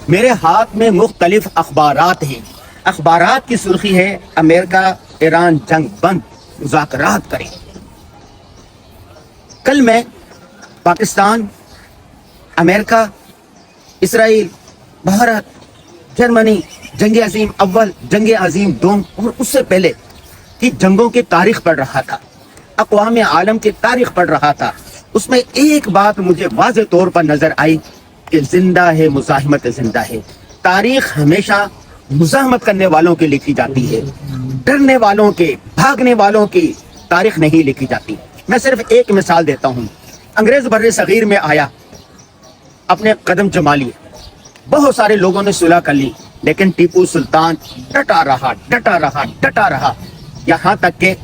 میرے ہاتھ میں مختلف اخبارات ہیں. اخبارات کی سرخی ہے امریکہ ایران جنگ بند مذاکرات کریں. کل میں پاکستان، امریکہ، اسرائیل، بھارت، جرمنی، جنگ عظیم اول، جنگ عظیم دوم اور اس سے پہلے کی جنگوں کی تاریخ پڑھ رہا تھا، اقوام عالم کی تاریخ پڑھ رہا تھا. اس میں ایک بات مجھے واضح طور پر نظر آئی کہ زندہ ہے مزاحمت، زندہ ہے. تاریخ ہمیشہ مزاحمت کرنے والوں کی لکھی جاتی ہے، ڈرنے والوں کے، بھاگنے والوں کی تاریخ نہیں لکھی جاتی. میں صرف ایک مثال دیتا ہوں. انگریز بر صغیر میں آیا، اپنے قدم جما لیے، بہت سارے لوگوں نے صلح کر لی، لیکن ٹیپو سلطان ڈٹا رہا، ڈٹا رہا، ڈٹا رہا، یہاں تک کہ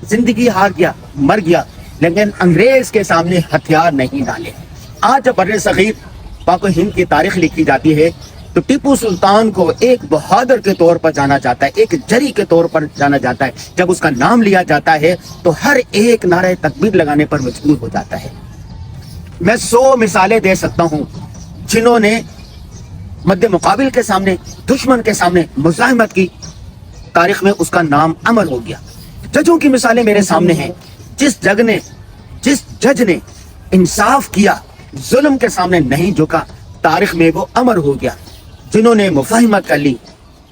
زندگی ہار گیا، مر گیا، لیکن انگریز کے سامنے ہتھیار نہیں ڈالے. آج جب بر صغیر پاک و ہند کی تاریخ لکھی جاتی ہے تو ٹیپو سلطان کو ایک بہادر کے طور پر جانا جاتا ہے، ایک جری کے طور پر جانا جاتا ہے. جب اس کا نام لیا جاتا ہے تو ہر ایک نعرہ تکبیر لگانے پر مجبور ہو جاتا ہے. میں 100 مثالیں دے سکتا ہوں جنہوں نے مد مقابل کے سامنے، دشمن کے سامنے مزاحمت کی، تاریخ میں اس کا نام امر ہو گیا. ججوں کی مثالیں میرے سامنے ہیں. جس جج نے انصاف کیا، ظلم کے سامنے نہیں جھکا، تاریخ میں وہ امر ہو گیا. جنہوں نے مفاہمت کر لی،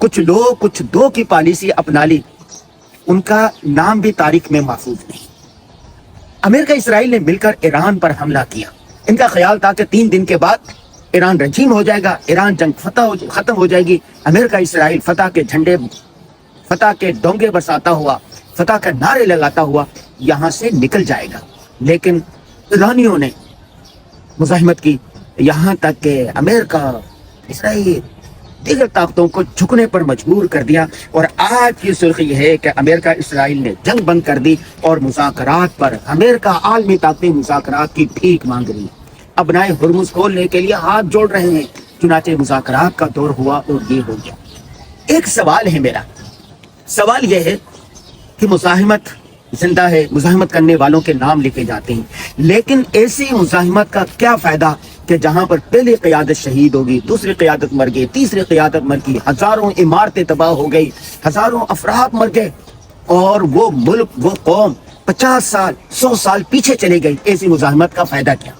کچھ لوگ کچھ دو کی پالیسی اپنا لی، ان کا نام بھی تاریخ میں محفوظ نہیں. امریکہ اسرائیل نے مل کر ایران پر حملہ کیا. ان کا خیال تھا کہ 3 دن کے بعد ایران رجیم ہو جائے گا، ایران جنگ ختم ہو جائے گی، امریکہ اسرائیل فتح کے جھنڈے، فتح کے ڈونگے برساتا ہوا، فتح کے نعرے لگاتا ہوا یہاں سے نکل جائے گا. لیکن ایرانیوں نے مزاحمت کی، یہاں تک کہ امریکہ، اسرائیل، دیگر طاقتوں کو جھکنے پر مجبور کر دیا. اور آج کی سرخی یہ ہے کہ امریکہ اسرائیل نے جنگ بند کر دی اور مذاکرات پر امریکہ عالمی طاقتیں مذاکرات کی بھیک مانگ رہی ہیں، ابنائے ہرمز کھولنے کے لیے ہاتھ جوڑ رہے ہیں. چنانچہ مذاکرات کا دور ہوا اور یہ ہو گیا. ایک سوال ہے میرا، سوال یہ ہے کہ مزاحمت زندہ ہے، مزاحمت کرنے والوں کے نام لکھے جاتے ہیں، لیکن ایسی مزاحمت کا کیا فائدہ کہ جہاں پر پہلی قیادت شہید ہوگی، دوسری قیادت مر گئی، تیسری قیادت مر گئی، ہزاروں عمارتیں تباہ ہو گئی، ہزاروں افراد مر گئے، اور وہ ملک، وہ قوم 50 سال 100 سال پیچھے چلے گئی. ایسی مزاحمت کا فائدہ کیا؟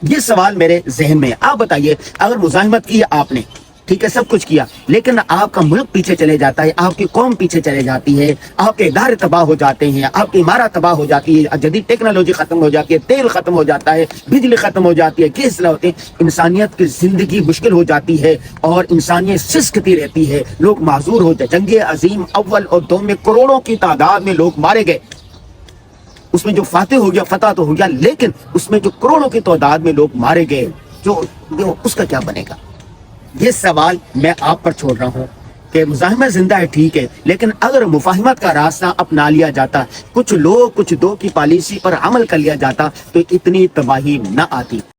یہ سوال میرے ذہن میں ہے. آپ بتائیے، اگر مزاحمت کی آپ نے، ٹھیک ہے، سب کچھ کیا، لیکن آپ کا ملک پیچھے چلے جاتا ہے، آپ کی قوم پیچھے چلے جاتی ہے، آپ کے ادارے تباہ ہو جاتے ہیں، آپ کی عمارت تباہ ہو جاتی ہے، جدید ٹیکنالوجی ختم ہو جاتی ہے، تیل ختم ہو جاتا ہے، بجلی ختم ہو جاتی ہے، گیس ہوتے ہیں، انسانیت کی زندگی مشکل ہو جاتی ہے اور انسانیت سسکتی رہتی ہے، لوگ معذور ہو جاتے. جنگ عظیم اول اور دوم میں کروڑوں کی تعداد میں لوگ مارے گئے. اس میں جو فاتح ہو گیا، فتح تو ہو گیا، لیکن اس میں جو کروڑوں کی تعداد میں لوگ مارے گئے، جو اس کا کیا بنے گا؟ یہ سوال میں آپ پر چھوڑ رہا ہوں کہ مزاحمت زندہ ہے، ٹھیک ہے، لیکن اگر مفاہمت کا راستہ اپنا لیا جاتا، کچھ لوگ کچھ دو کی پالیسی پر عمل کر لیا جاتا تو اتنی تباہی نہ آتی.